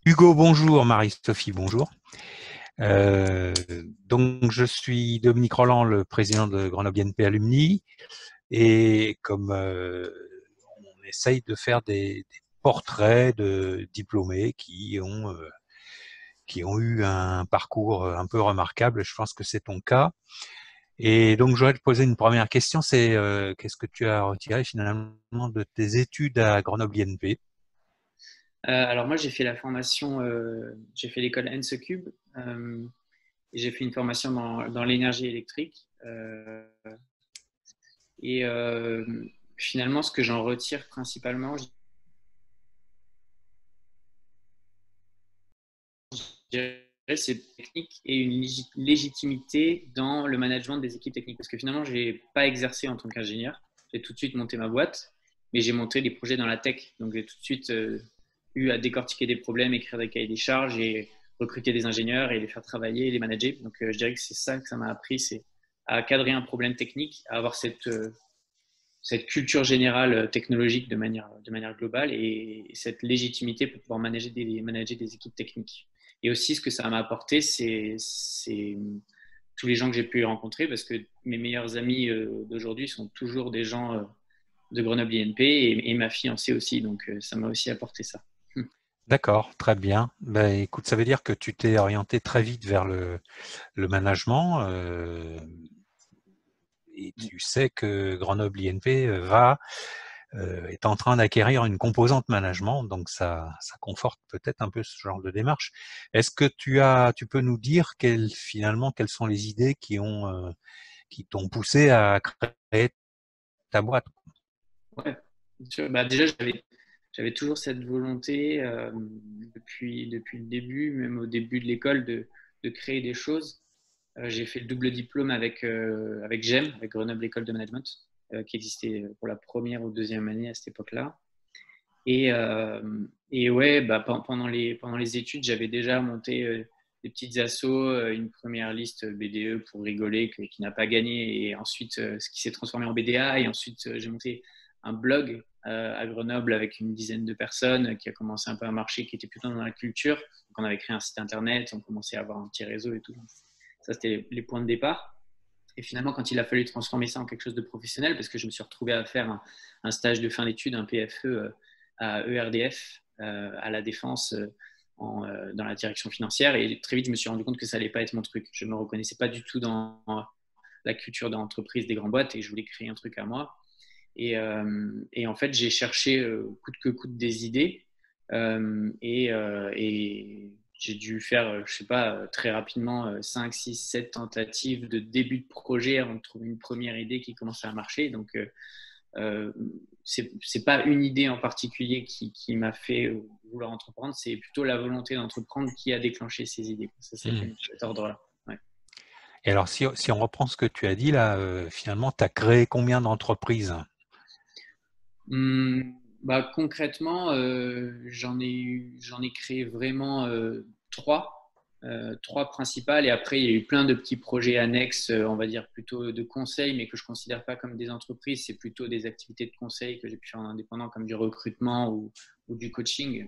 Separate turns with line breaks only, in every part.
Hugo, bonjour. Marie-Sophie, bonjour. Euh, donc, je suis Dominique Roland, le président de Grenoble INP Alumni. Et comme on essaye de faire des portraits de diplômés qui ont eu un parcours un peu remarquable, je pense que c'est ton cas. Et donc, j'aurais te poser une première question, c'est qu'est-ce que tu as retiré finalement de tes études à Grenoble INP?
Alors moi, j'ai fait la formation, j'ai fait l'école Cube et j'ai fait une formation dans l'énergie électrique. Et finalement, ce que j'en retire principalement, je dirais, c'est technique et une légitimité dans le management des équipes techniques. Parce que finalement, je n'ai pas exercé en tant qu'ingénieur. J'ai tout de suite monté ma boîte, mais j'ai monté des projets dans la tech. Donc j'ai tout de suite eu à décortiquer des problèmes, écrire des cahiers des charges et recruter des ingénieurs et les faire travailler et les manager. Donc je dirais que c'est ça que ça m'a appris, c'est à cadrer un problème technique, à avoir cette culture générale technologique de manière globale et cette légitimité pour pouvoir manager des équipes techniques. Et aussi, ce que ça m'a apporté, c'est tous les gens que j'ai pu rencontrer, parce que mes meilleurs amis d'aujourd'hui sont toujours des gens de Grenoble INP et ma fiancée aussi, donc ça m'a aussi apporté ça.
D'accord, très bien. Ben, écoute, ça veut dire que tu t'es orienté très vite vers le management, et tu sais que Grenoble INP est en train d'acquérir une composante management, donc ça conforte peut-être un peu ce genre de démarche. Est-ce que tu peux nous dire finalement quelles sont les idées qui t'ont poussé à créer ta boîte?
Ouais, bien sûr. Bah, déjà, j'avais toujours cette volonté depuis le début, même au début de l'école, de créer des choses. J'ai fait le double diplôme avec GEM, avec Grenoble École de Management, qui existait pour la première ou deuxième année à cette époque-là. Et ouais, bah, pendant les études, j'avais déjà monté des petites assos, une première liste BDE pour rigoler, qui n'a pas gagné, et ensuite ce qui s'est transformé en BDA. Et ensuite, j'ai monté un blog à Grenoble avec une dizaine de personnes qui a commencé un peu à marcher, qui était plutôt dans la culture. Donc, on avait créé un site internet, on commençait à avoir un petit réseau et tout. Ça, c'était les points de départ. Et finalement, quand il a fallu transformer ça en quelque chose de professionnel, parce que je me suis retrouvé à faire un stage de fin d'études, un PFE à ERDF, à la Défense, dans la direction financière. Et très vite, je me suis rendu compte que ça allait pas être mon truc. Je me reconnaissais pas du tout dans la culture d'entreprise des grandes boîtes et je voulais créer un truc à moi. Et en fait, j'ai cherché coûte que coûte des idées. Et j'ai dû faire, je sais pas, très rapidement 5, 6, 7 tentatives de début de projet avant de trouver une première idée qui commençait à marcher. Donc, c'est pas une idée en particulier qui m'a fait vouloir entreprendre, c'est plutôt la volonté d'entreprendre qui a déclenché ces idées. Ça s'est fait
Hmm.
de cet ordre-là. Ouais.
Et alors, si on reprend ce que tu as dit là, finalement, tu as créé combien d'entreprises?
Bah, concrètement, j'en ai créé vraiment trois principales, et après il y a eu plein de petits projets annexes, on va dire plutôt de conseil, mais que je considère pas comme des entreprises, c'est plutôt des activités de conseil que j'ai pu faire en indépendant, comme du recrutement ou du coaching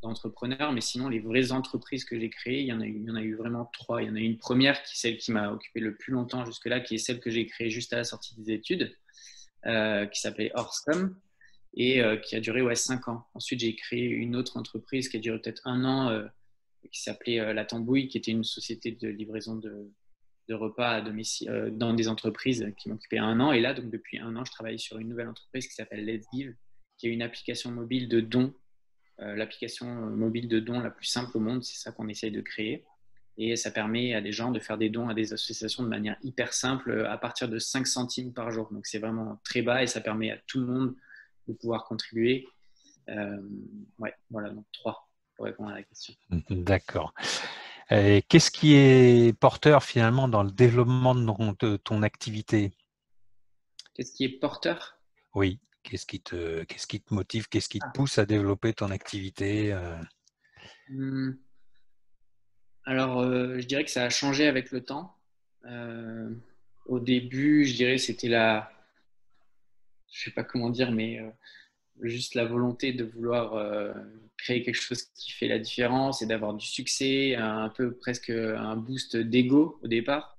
d'entrepreneurs. Mais sinon, les vraies entreprises que j'ai créées, il y en a eu vraiment trois. Il y en a une première qui est celle qui m'a occupé le plus longtemps jusque-là, qui est celle que j'ai créée juste à la sortie des études, qui s'appelait Orscom et qui a duré 5 ans. Ensuite, j'ai créé une autre entreprise qui a duré peut-être 1 an, qui s'appelait La Tambouille, qui était une société de livraison de repas à domicile dans des entreprises qui m'occupaient 1 an. Et là, donc depuis 1 an, je travaille sur une nouvelle entreprise qui s'appelle Let's Give, qui est une application mobile de dons, l'application mobile de dons la plus simple au monde. C'est ça qu'on essaye de créer. Et ça permet à des gens de faire des dons à des associations de manière hyper simple, à partir de 5 centimes par jour. Donc c'est vraiment très bas et ça permet à tout le monde de pouvoir contribuer. Euh, ouais, voilà, donc trois pour répondre à la question.
D'accord. Et qu'est-ce qui est porteur finalement dans le développement de ton activité?
Qu'est-ce qui est porteur?
Oui. Qu'est-ce qui te motive? Qu'est-ce qui te pousse à développer ton activité?
Hmm, Alors, je dirais que ça a changé avec le temps. Euh, Au début, je dirais que c'était je sais pas comment dire, mais juste la volonté de vouloir créer quelque chose qui fait la différence et d'avoir du succès, un peu presque un boost d'ego au départ.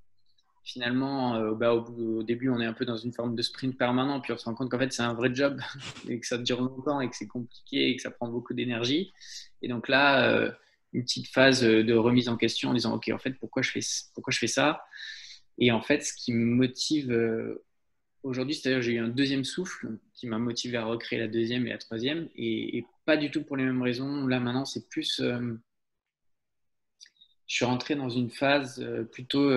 Finalement, au début, on est un peu dans une forme de sprint permanent, puis on se rend compte qu'en fait, c'est un vrai job et que ça dure longtemps et que c'est compliqué et que ça prend beaucoup d'énergie. Et donc là, une petite phase de remise en question en disant, OK, en fait, pourquoi je fais ça? Et en fait, ce qui me motive aujourd'hui, c'est-à-dire j'ai eu un deuxième souffle qui m'a motivé à recréer la deuxième et la troisième, et pas du tout pour les mêmes raisons. Là, maintenant, c'est plus... je suis rentré dans une phase plutôt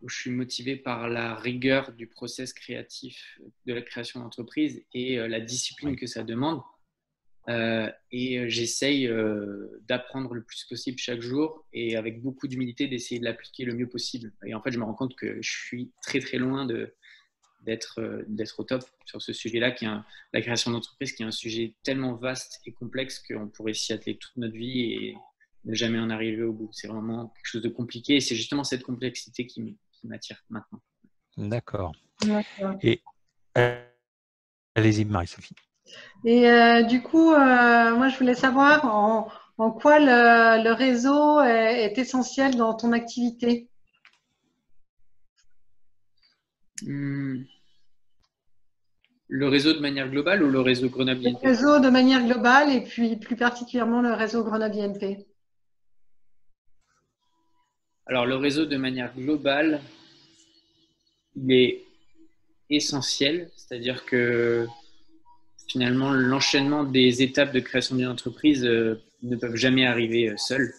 où je suis motivé par la rigueur du process créatif de la création d'entreprise et la discipline
Oui.
que ça demande. J'essaye d'apprendre le plus possible chaque jour et avec beaucoup d'humilité d'essayer de l'appliquer le mieux possible. Et en fait, je me rends compte que je suis très très loin d'être au top sur ce sujet-là, la création d'entreprise, qui est un sujet tellement vaste et complexe qu'on pourrait s'y atteler toute notre vie et ne jamais en arriver au bout. C'est vraiment quelque chose de compliqué et c'est justement cette complexité qui m'attire maintenant.
D'accord.
D'accord.
Et allez-y, Marie-Sophie.
Et du coup, moi, je voulais savoir en quoi le réseau est essentiel dans ton activité.
Le réseau de manière globale ou le réseau Grenoble
Le
INP?
réseau de manière globale et puis plus particulièrement le réseau Grenoble INP.
Alors, le réseau de manière globale, il est essentiel, c'est-à-dire que finalement, l'enchaînement des étapes de création d'une entreprise ne peuvent jamais arriver seuls.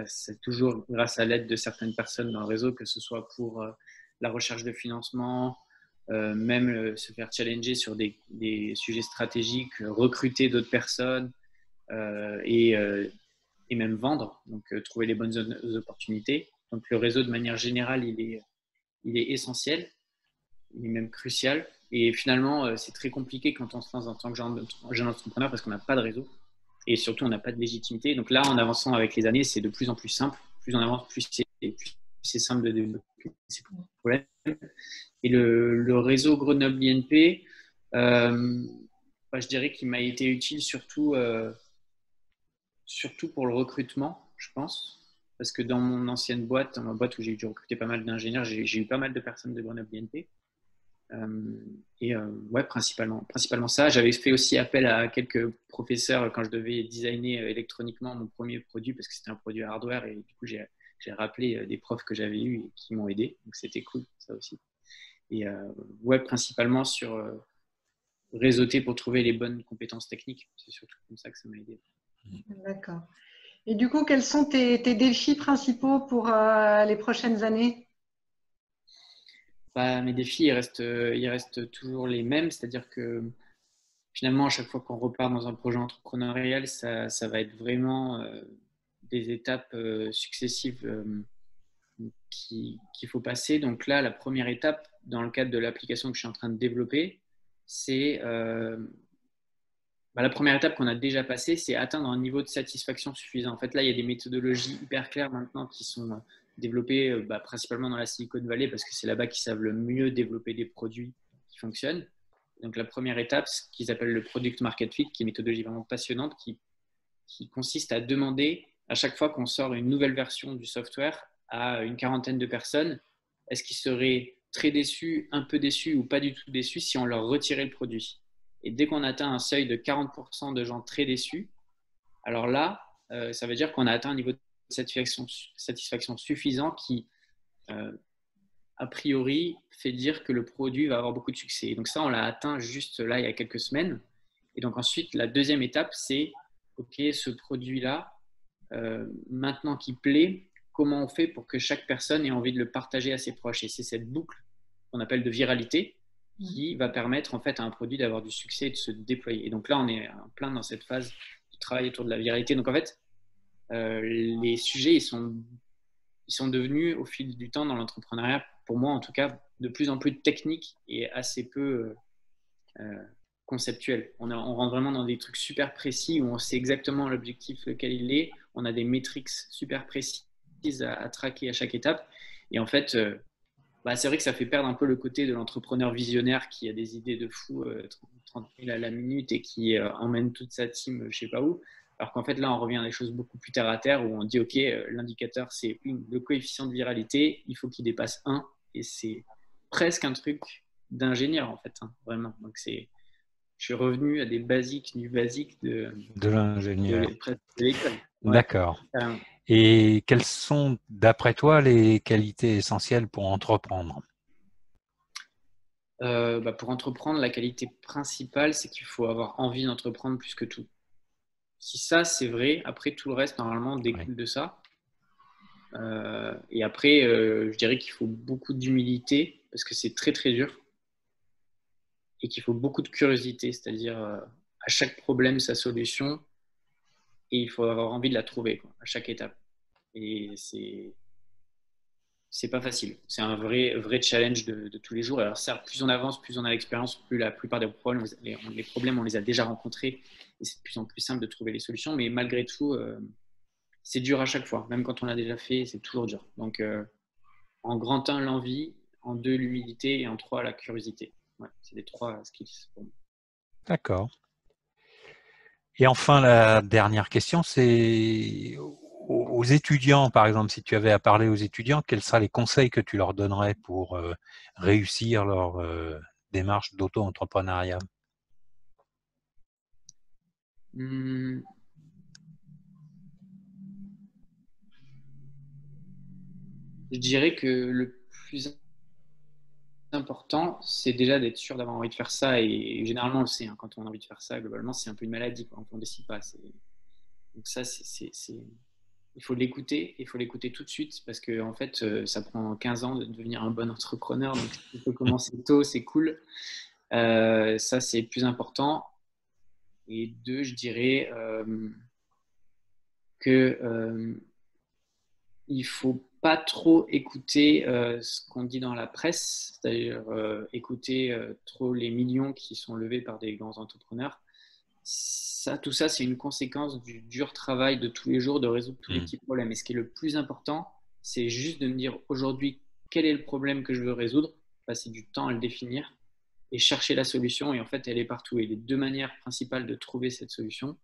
C'est toujours grâce à l'aide de certaines personnes dans le réseau, que ce soit pour la recherche de financement, même se faire challenger sur des sujets stratégiques, recruter d'autres personnes et même vendre, donc trouver les bonnes opportunités. Donc le réseau, de manière générale, il est essentiel, il est même crucial. Et finalement, c'est très compliqué quand on se lance en tant que jeune entrepreneur parce qu'on n'a pas de réseau et surtout on n'a pas de légitimité. Donc là, en avançant avec les années, c'est de plus en plus simple. Plus on avance, plus c'est simple de développer ces problèmes. Et le réseau Grenoble INP, je dirais qu'il m'a été utile surtout pour le recrutement, je pense. Parce que dans mon ancienne boîte, dans ma boîte où j'ai dû recruter pas mal d'ingénieurs, j'ai eu pas mal de personnes de Grenoble INP. Ouais, principalement ça. J'avais fait aussi appel à quelques professeurs quand je devais designer électroniquement mon premier produit parce que c'était un produit hardware et du coup j'ai rappelé des profs que j'avais eus et qui m'ont aidé. Donc c'était cool, ça aussi. Et ouais, principalement sur réseauter pour trouver les bonnes compétences techniques. C'est surtout comme ça que ça m'a aidé.
D'accord. Et du coup, quels sont tes défis principaux pour les prochaines années?
Mes défis, ils restent toujours les mêmes, c'est-à-dire que finalement, à chaque fois qu'on repart dans un projet entrepreneurial, ça va être vraiment des étapes successives qu'il faut passer. Donc là, la première étape, dans le cadre de l'application que je suis en train de développer, c'est la première étape qu'on a déjà passée, c'est atteindre un niveau de satisfaction suffisant. En fait, là, il y a des méthodologies hyper claires maintenant qui sont développées principalement dans la Silicon Valley parce que c'est là-bas qu'ils savent le mieux développer des produits qui fonctionnent. Donc la première étape, ce qu'ils appellent le product market fit, qui est une méthodologie vraiment passionnante, qui consiste à demander à chaque fois qu'on sort une nouvelle version du software à une quarantaine de personnes, est-ce qu'ils seraient très déçus, un peu déçus ou pas du tout déçus si on leur retirait le produit. Et dès qu'on atteint un seuil de 40% de gens très déçus, alors là, ça veut dire qu'on a atteint un niveau de satisfaction suffisant qui, a priori, fait dire que le produit va avoir beaucoup de succès. Et donc ça, on l'a atteint juste là, il y a quelques semaines. Et donc ensuite, la deuxième étape, c'est, OK, ce produit-là, maintenant qu'il plaît, comment on fait pour que chaque personne ait envie de le partager à ses proches? Et c'est cette boucle qu'on appelle de viralité qui va permettre en fait à un produit d'avoir du succès et de se déployer. Et donc là, on est en plein dans cette phase de travail autour de la viralité. Donc en fait, les sujets, ils sont devenus au fil du temps dans l'entrepreneuriat, pour moi en tout cas, de plus en plus techniques et assez peu conceptuels. On rentre vraiment dans des trucs super précis où on sait exactement l'objectif lequel il est. On a des métriques super précises à traquer à chaque étape. Et en fait, c'est vrai que ça fait perdre un peu le côté de l'entrepreneur visionnaire qui a des idées de fou 30 000 à la minute et qui emmène toute sa team je sais pas où. Alors qu'en fait, là, on revient à des choses beaucoup plus terre à terre où on dit, OK, l'indicateur, c'est le coefficient de viralité, il faut qu'il dépasse 1. Et c'est presque un truc d'ingénieur, en fait, hein, vraiment. Donc, je suis revenu à des basiques du basique de
l'ingénieur.
de l'école. Ouais,
D'accord.
carrément.
Et quelles sont, d'après toi, les qualités essentielles pour entreprendre?
Pour entreprendre, la qualité principale, c'est qu'il faut avoir envie d'entreprendre plus que tout. Si ça, c'est vrai, après, tout le reste, normalement, découle de ça. Et après, je dirais qu'il faut beaucoup d'humilité parce que c'est très, très dur. Et qu'il faut beaucoup de curiosité, c'est-à-dire à chaque problème, sa solution. Et il faut avoir envie de la trouver quoi, à chaque étape. Et c'est pas facile. C'est un vrai challenge de tous les jours. Alors certes, plus on avance, plus on a l'expérience, plus la plupart des problèmes, les problèmes, on les a déjà rencontrés. Et c'est de plus en plus simple de trouver les solutions. Mais malgré tout, c'est dur à chaque fois. Même quand on l'a déjà fait, c'est toujours dur. Donc, en grand 1, l'envie. En 2, l'humilité. Et en 3, la curiosité. Ouais, c'est les 3 skills pour moi.
D'accord. Et enfin, la dernière question, c'est aux étudiants, par exemple, si tu avais à parler aux étudiants, quels seraient les conseils que tu leur donnerais pour réussir leur démarche d'auto-entrepreneuriat?
Je dirais que le plus important, c'est déjà d'être sûr d'avoir envie de faire ça. Et généralement, on le sait, hein, quand on a envie de faire ça, globalement, c'est un peu une maladie. Quoi, on ne décide pas. Donc ça, il faut l'écouter. Il faut l'écouter tout de suite parce que en fait, ça prend 15 ans de devenir un bon entrepreneur. Donc, il faut commencer tôt, c'est cool. Ça, c'est le plus important. Et 2, je dirais que il faut pas trop écouter ce qu'on dit dans la presse, c'est-à-dire écouter trop les millions qui sont levés par des grands entrepreneurs. Tout ça, c'est une conséquence du dur travail de tous les jours de résoudre tous les petits problèmes. Et ce qui est le plus important, c'est juste de me dire aujourd'hui quel est le problème que je veux résoudre, passer du temps à le définir et chercher la solution. Et en fait, elle est partout. Et les 2 manières principales de trouver cette solution,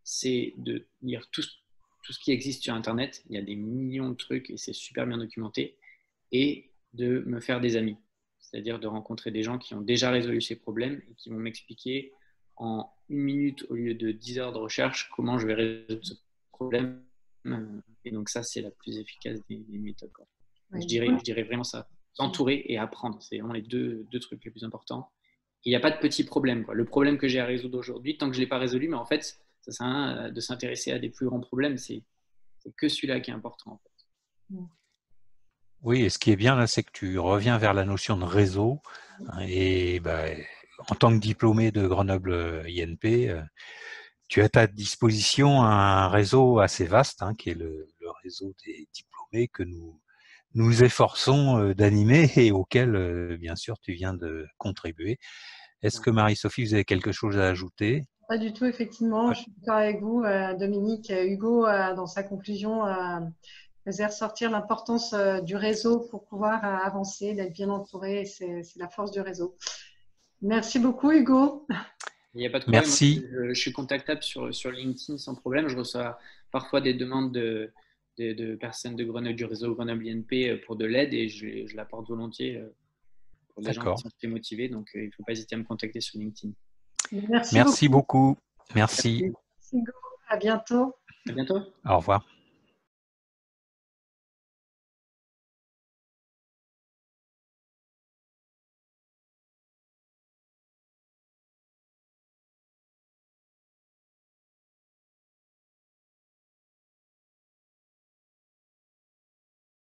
c'est de lire tout ce qui existe sur Internet. Il y a des millions de trucs et c'est super bien documenté. Et de me faire des amis. C'est-à-dire de rencontrer des gens qui ont déjà résolu ces problèmes et qui vont m'expliquer en 1 minute au lieu de 10 heures de recherche comment je vais résoudre ce problème. Et donc ça, c'est la plus efficace des méthodes. Quoi. Ouais, je dirais vraiment ça. S'entourer et apprendre. C'est vraiment les deux trucs les plus importants. Il n'y a pas de petits problèmes. Quoi. Le problème que j'ai à résoudre aujourd'hui, tant que je ne l'ai pas résolu, mais en fait, ça sert à rien de s'intéresser à des plus grands problèmes. C'est que celui-là qui est important. En fait.
Oui, et ce qui est bien là, c'est que tu reviens vers la notion de réseau. Et en tant que diplômé de Grenoble INP, tu as à ta disposition un réseau assez vaste, qui est le réseau des diplômés que nous nous efforçons d'animer et auquel, bien sûr, tu viens de contribuer. Est-ce que Marie-Sophie, vous avez quelque chose à ajouter?
Pas du tout, effectivement. Je suis d'accord avec vous, Dominique. Hugo, dans sa conclusion, faisait ressortir l'importance du réseau pour pouvoir avancer, d'être bien entouré. C'est la force du réseau. Merci beaucoup, Hugo.
Il n'y a pas de problème.
Merci.
Je suis contactable sur LinkedIn sans problème. Je reçois parfois des demandes de personnes de Grenoble, du réseau Grenoble INP pour de l'aide et je l'apporte volontiers pour des gens qui sont très motivés. Donc, il ne faut pas hésiter à me contacter sur LinkedIn.
Merci beaucoup. Merci.
Merci Hugo. À bientôt.
À bientôt.
Au revoir.